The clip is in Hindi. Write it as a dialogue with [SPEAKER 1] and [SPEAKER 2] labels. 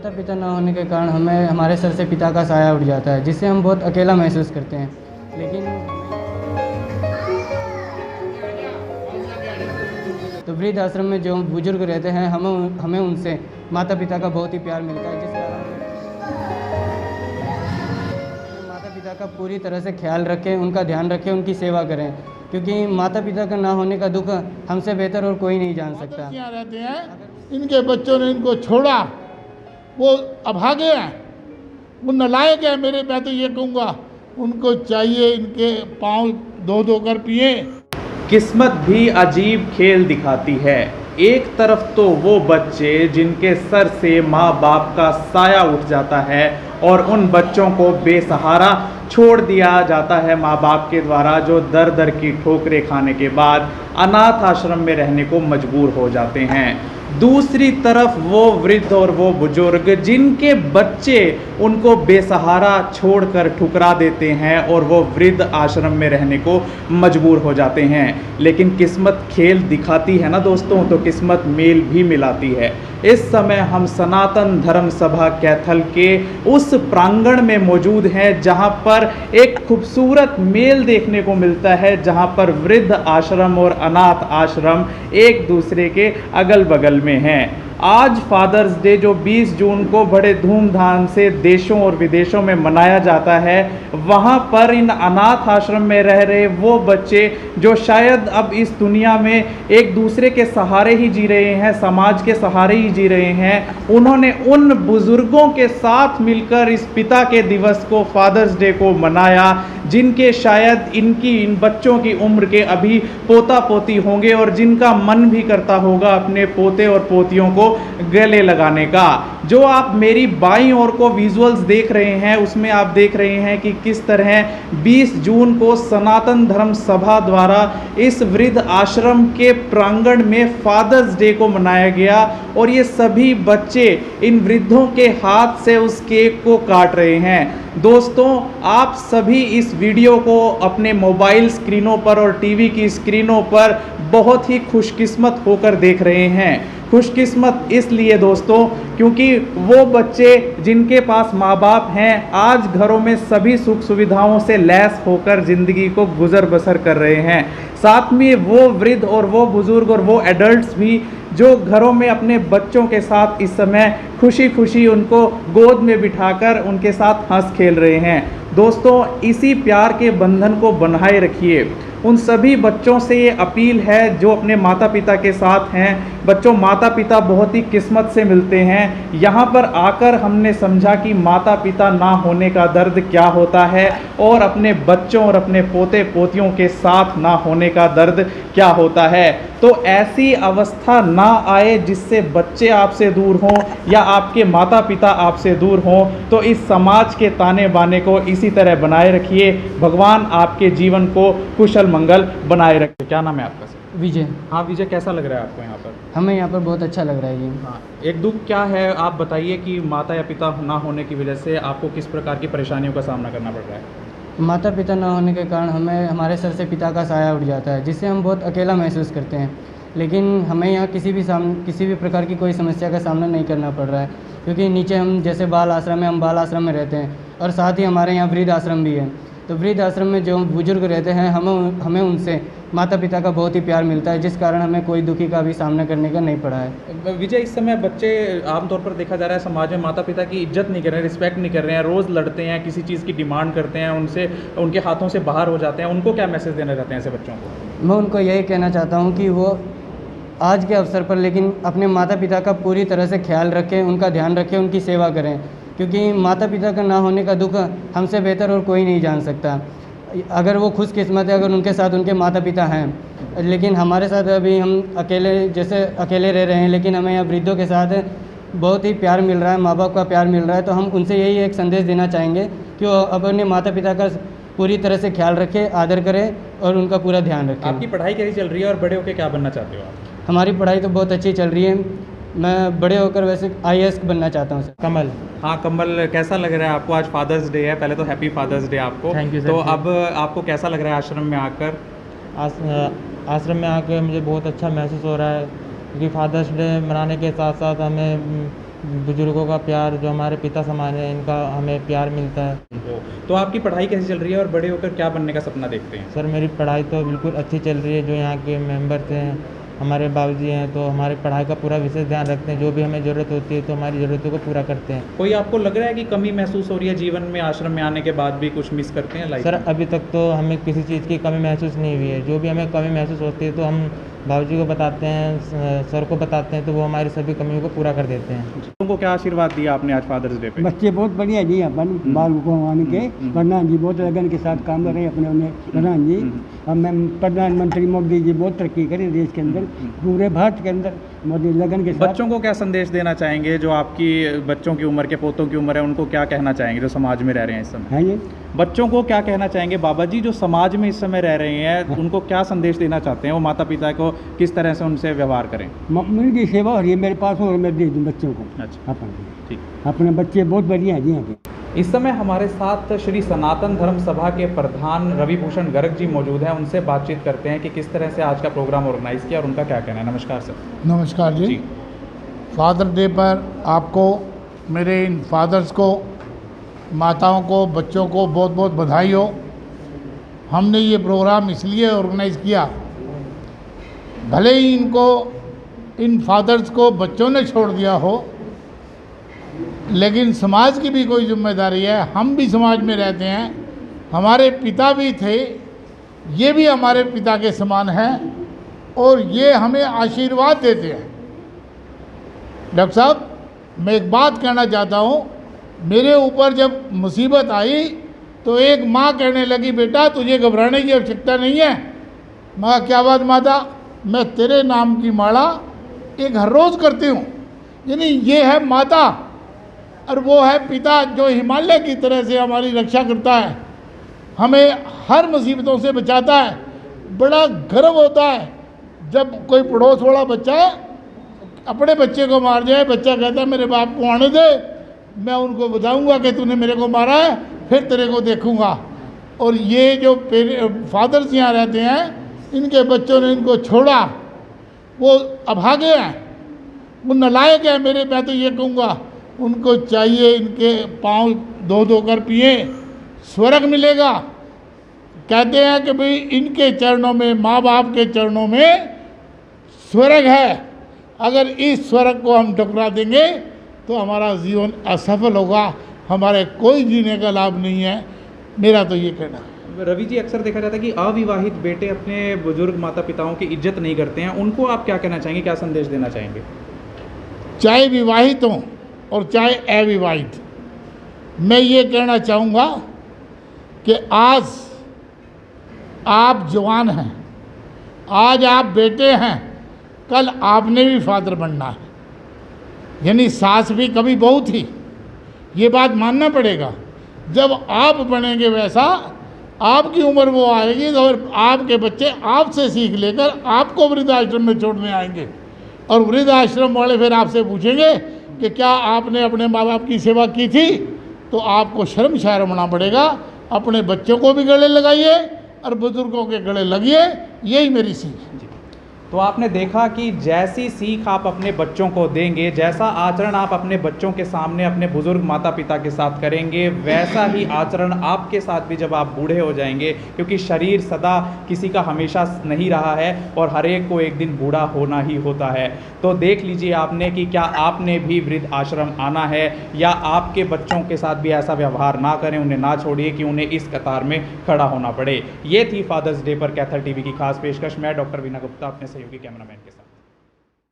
[SPEAKER 1] माता पिता ना होने के कारण हमें हमारे सर से पिता का साया उठ जाता है, जिससे हम बहुत अकेला महसूस करते हैं। लेकिन तो वृद्ध आश्रम में जो बुजुर्ग रहते हैं, हमें उनसे माता पिता का बहुत ही प्यार मिलता है, जिस कारण माता पिता का पूरी तरह से ख्याल रखें, उनका ध्यान रखें, उनकी सेवा करें, क्योंकि माता पिता का ना होने का दुख हमसे बेहतर और कोई नहीं जान सकता।
[SPEAKER 2] यहाँ रहते हैं, इनके बच्चों ने इनको छोड़ा, वो अभागे हैं, वो नालायक है। मैं तो ये कहूँगा, उनको चाहिए इनके पाँव धो धो कर पिए।
[SPEAKER 3] किस्मत भी अजीब खेल दिखाती है। एक तरफ तो वो बच्चे जिनके सर से माँ बाप का साया उठ जाता है और उन बच्चों को बेसहारा छोड़ दिया जाता है माँ बाप के द्वारा, जो दर दर की ठोकरें खाने के बाद अनाथ आश्रम में रहने को मजबूर हो जाते हैं। दूसरी तरफ वो वृद्ध और वो बुजुर्ग जिनके बच्चे उनको बेसहारा छोड़कर ठुकरा देते हैं और वो वृद्ध आश्रम में रहने को मजबूर हो जाते हैं। लेकिन किस्मत खेल दिखाती है ना दोस्तों, तो किस्मत मेल भी मिलाती है। इस समय हम सनातन धर्म सभा कैथल के उस प्रांगण में मौजूद हैं जहां पर एक खूबसूरत मेल देखने को मिलता है, जहां पर वृद्ध आश्रम और अनाथ आश्रम एक दूसरे के अगल बगल में हैं। आज फादर्स डे जो 20 जून को बड़े धूमधाम से देशों और विदेशों में मनाया जाता है, वहाँ पर इन अनाथ आश्रम में रह रहे वो बच्चे जो शायद अब इस दुनिया में एक दूसरे के सहारे ही जी रहे हैं, समाज के सहारे ही जी रहे हैं, उन्होंने उन बुजुर्गों के साथ मिलकर इस पिता के दिवस को, फादर्स डे को मनाया, जिनके शायद इन बच्चों की उम्र के अभी पोता पोती होंगे और जिनका मन भी करता होगा अपने पोते और पोतियों को गले लगाने का। जो आप मेरी बाईं ओर को विजुअल्स देख रहे हैं, उसमें आप देख रहे हैं कि किस तरह 20 जून को सनातन धर्म सभा द्वारा इस वृद्ध आश्रम के प्रांगण में फादर्स डे को मनाया गया और ये सभी बच्चे इन वृद्धों के हाथ से उस केक को काट रहे हैं। दोस्तों, आप सभी इस वीडियो को अपने मोबाइल स्क्रीनों पर और टीवी की स्क्रीनों पर बहुत ही खुशकिस्मत होकर देख रहे हैं। खुशकिस्मत इसलिए दोस्तों क्योंकि वो बच्चे जिनके पास माँ बाप हैं, आज घरों में सभी सुख सुविधाओं से लैस होकर ज़िंदगी को गुजर बसर कर रहे हैं। साथ में वो वृद्ध और वो बुज़ुर्ग और वो एडल्ट्स भी जो घरों में अपने बच्चों के साथ इस समय खुशी खुशी उनको गोद में बिठाकर उनके साथ हंस खेल रहे हैं। दोस्तों, इसी प्यार के बंधन को बनाए रखिए। उन सभी बच्चों से ये अपील है जो अपने माता पिता के साथ हैं। बच्चों, माता पिता बहुत ही किस्मत से मिलते हैं। यहाँ पर आकर हमने समझा कि माता पिता ना होने का दर्द क्या होता है और अपने बच्चों और अपने पोते पोतियों के साथ ना होने का दर्द क्या होता है। तो ऐसी अवस्था ना आए जिससे बच्चे आपसे दूर हों या आपके माता पिता आपसे दूर हों, तो इस समाज के ताने बाने को इसी तरह बनाए रखिए। भगवान आपके जीवन को कुशल मंगल बनाए रखे। क्या नाम है आपका सर?
[SPEAKER 1] विजय।
[SPEAKER 3] हाँ विजय, कैसा लग रहा है आपको यहाँ पर?
[SPEAKER 1] हमें यहाँ पर बहुत अच्छा लग रहा है जी।
[SPEAKER 3] हाँ, एक दुख क्या है आप बताइए कि माता या पिता ना होने की वजह से आपको किस प्रकार की परेशानियों का सामना करना पड़ रहा है?
[SPEAKER 1] माता पिता ना होने के कारण हमारे सर से पिता का साया उठ जाता है, जिससे हम बहुत अकेला महसूस करते हैं। लेकिन हमें यहाँ किसी भी प्रकार की कोई समस्या का सामना नहीं करना पड़ रहा है, क्योंकि नीचे हम जैसे बाल आश्रम में, हम बाल आश्रम में रहते हैं और साथ ही हमारे यहाँ वृद्ध आश्रम भी है। तो वृद्ध आश्रम में जो बुजुर्ग रहते हैं, हमें उनसे माता पिता का बहुत ही प्यार मिलता है, जिस कारण हमें कोई दुखी का भी सामना करने का नहीं पड़ा है।
[SPEAKER 3] विजय, इस समय बच्चे आमतौर पर देखा जा रहा है समाज में माता पिता की इज्जत नहीं कर रहे हैं, रिस्पेक्ट नहीं कर रहे हैं, रोज़ लड़ते हैं, किसी चीज़ की डिमांड करते हैं, उनसे उनके हाथों से बाहर हो जाते हैं। उनको क्या मैसेज देना चाहते हैं ऐसे बच्चों को?
[SPEAKER 1] मैं उनको यही कहना चाहता हूँ कि वो आज के अवसर पर लेकिन अपने माता पिता का पूरी तरह से ख्याल रखें, उनका ध्यान रखें, उनकी सेवा करें, क्योंकि माता पिता का ना होने का दुख हमसे बेहतर और कोई नहीं जान सकता। अगर वो खुशकिस्मत है, अगर उनके साथ उनके माता पिता हैं, लेकिन हमारे साथ अभी हम अकेले रह रहे हैं, लेकिन हमें यहाँ वृद्धों के साथ बहुत ही प्यार मिल रहा है, माँ बाप का प्यार मिल रहा है। तो हम उनसे यही एक संदेश देना चाहेंगे कि वो अपने माता पिता का पूरी तरह से ख्याल रखें, आदर करें और उनका पूरा ध्यान रखें।
[SPEAKER 3] आपकी पढ़ाई कैसी चल रही है और बड़े होकर क्या बनना चाहते हो आप?
[SPEAKER 1] हमारी पढ़ाई तो बहुत अच्छी चल रही है। मैं बड़े होकर वैसे IAS बनना चाहता हूँ सर।
[SPEAKER 4] कमल।
[SPEAKER 3] हाँ कमल, कैसा लग रहा है आपको? आज फादर्स डे है, पहले तो हैप्पी फादर्स डे आपको।
[SPEAKER 4] Thank you sir.
[SPEAKER 3] तो अब आपको कैसा लग रहा है आश्रम में आकर?
[SPEAKER 4] आश्रम में आकर मुझे बहुत अच्छा महसूस हो रहा है, क्योंकि फादर्स डे मनाने के साथ साथ हमें बुजुर्गों का प्यार, जो हमारे पिता समान है, इनका हमें प्यार मिलता है।
[SPEAKER 3] तो आपकी पढ़ाई कैसी चल रही है और बड़े होकर क्या बनने का सपना देखते हैं?
[SPEAKER 4] सर मेरी पढ़ाई तो बिल्कुल अच्छी चल रही है। जो यहाँ के मेंबर थे, हमारे बाबूजी हैं, तो हमारी पढ़ाई का पूरा विशेष ध्यान रखते हैं। जो भी हमें ज़रूरत होती है तो हमारी ज़रूरतों को पूरा करते हैं।
[SPEAKER 3] कोई आपको लग रहा है कि कमी महसूस हो रही है जीवन में, आश्रम में आने के बाद भी कुछ मिस करते हैं लाइफ
[SPEAKER 4] सर
[SPEAKER 3] में?
[SPEAKER 4] अभी तक तो हमें किसी चीज़ की कमी महसूस नहीं हुई है। जो भी हमें कमी महसूस होती है तो हम बाबूजी को बताते हैं, सर को बताते हैं, तो वो हमारी सभी कमियों को पूरा कर देते हैं।
[SPEAKER 3] तुमको क्या आशीर्वाद दिया आपने आज फादर्स डे पे?
[SPEAKER 5] बच्चे बहुत बढ़िया जी, अपन बाल को आने के प्रधान जी बहुत लगन के साथ काम कर रहे हैं अपने उन्हें प्रधान जी। अब मैं प्रधानमंत्री मोदी जी बहुत तरक्की करी देश के अंदर, पूरे भारत के अंदर मोदी लगन के साथ।
[SPEAKER 3] बच्चों को क्या संदेश देना चाहेंगे जो आपकी बच्चों की उम्र के पोतों की उम्र है, उनको क्या कहना चाहेंगे जो समाज में रह रहे हैं इस समय?
[SPEAKER 5] है ये
[SPEAKER 3] बच्चों को क्या कहना चाहेंगे बाबा जी जो समाज में इस समय रह रहे हैं, उनको क्या संदेश देना चाहते हैं? वो माता पिता को किस तरह से उनसे व्यवहार करें?
[SPEAKER 5] मिल की सेवा हो रही है मेरे पास और मैं दे दूँ बच्चों को।
[SPEAKER 3] अच्छा,
[SPEAKER 5] अपन
[SPEAKER 3] ठीक।
[SPEAKER 5] अपने बच्चे बहुत बढ़िया हैं जी यहाँ के।
[SPEAKER 3] इस समय हमारे साथ श्री सनातन धर्म सभा के प्रधान रवि भूषण गर्ग जी मौजूद हैं। उनसे बातचीत करते हैं कि किस तरह से आज का प्रोग्राम ऑर्गेनाइज किया और उनका क्या कहना है। नमस्कार सर।
[SPEAKER 2] नमस्कार जी।
[SPEAKER 3] जी।
[SPEAKER 2] फादर डे पर आपको, मेरे इन फादर्स को, माताओं को, बच्चों को बहुत बहुत बधाई हो। हमने ये प्रोग्राम इसलिए ऑर्गेनाइज़ किया, भले ही इनको, इन फादर्स को बच्चों ने छोड़ दिया हो, लेकिन समाज की भी कोई जिम्मेदारी है। हम भी समाज में रहते हैं, हमारे पिता भी थे, ये भी हमारे पिता के समान हैं और ये हमें आशीर्वाद देते हैं। डॉक्टर साहब, मैं एक बात कहना चाहता हूँ, मेरे ऊपर जब मुसीबत आई तो एक माँ कहने लगी, बेटा तुझे घबराने की आवश्यकता नहीं है। मैं क्या बात माता? मैं तेरे नाम की माला एक हर रोज़ करती हूँ। यानी ये है माता और वो है पिता जो हिमालय की तरह से हमारी रक्षा करता है, हमें हर मुसीबतों से बचाता है। बड़ा गर्व होता है जब कोई पड़ोस वाला बच्चा अपने बच्चे को मार जाए, बच्चा कहता है मेरे बाप को आने दे, मैं उनको बताऊंगा कि तूने मेरे को मारा है, फिर तेरे को देखूंगा। और ये जो फादर्स यहाँ रहते हैं, इनके बच्चों ने इनको छोड़ा, वो अभागे हैं, वो नालायक हैं मेरे, मैं तो ये कहूँगा उनको चाहिए इनके पाँव धो धो कर पिए, स्वर्ग मिलेगा। कहते हैं कि भाई इनके चरणों में, माँ बाप के चरणों में स्वर्ग है। अगर इस स्वर्ग को हम ठुकरा देंगे तो हमारा जीवन असफल होगा, हमारे कोई जीने का लाभ नहीं है। मेरा तो ये कहना है।
[SPEAKER 3] रवि जी, अक्सर देखा जाता है कि अविवाहित बेटे अपने बुजुर्ग माता पिताओं की इज्जत नहीं करते हैं, उनको आप क्या कहना चाहेंगे, क्या संदेश देना चाहेंगे?
[SPEAKER 2] चाहे विवाहित हों और चाहे अविवाहित, मैं ये कहना चाहूँगा कि आज आप जवान हैं, आज आप बेटे हैं, कल आपने भी फादर बनना है। यानी सास भी कभी बहू थी, ये बात मानना पड़ेगा। जब आप बनेंगे वैसा, आपकी उम्र वो आएगी तो आपके बच्चे आपसे सीख लेकर आपको वृद्धाश्रम में छोड़ने आएंगे और वृद्धाश्रम वाले फिर आपसे पूछेंगे कि क्या आपने अपने माँ बाप की सेवा की थी, तो आपको शर्मसार होना पड़ेगा। अपने बच्चों को भी गले लगाइए और बुजुर्गों के गले लगिए, यही मेरी सीख है।
[SPEAKER 3] तो आपने देखा कि जैसी सीख आप अपने बच्चों को देंगे, जैसा आचरण आप अपने बच्चों के सामने अपने बुजुर्ग माता पिता के साथ करेंगे, वैसा ही आचरण आपके साथ भी जब आप बूढ़े हो जाएंगे, क्योंकि शरीर सदा किसी का हमेशा नहीं रहा है और हर एक को एक दिन बूढ़ा होना ही होता है। तो देख लीजिए आपने कि क्या आपने भी वृद्ध आश्रम आना है, या आपके बच्चों के साथ भी ऐसा व्यवहार ना करें, उन्हें ना छोड़िए कि उन्हें इस कतार में खड़ा होना पड़े। ये थी फादर्स डे पर कैथल टीवी की खास पेशकश। मैं डॉक्टर वीना गुप्ता अपने सहयोगी कैमरामैन के साथ।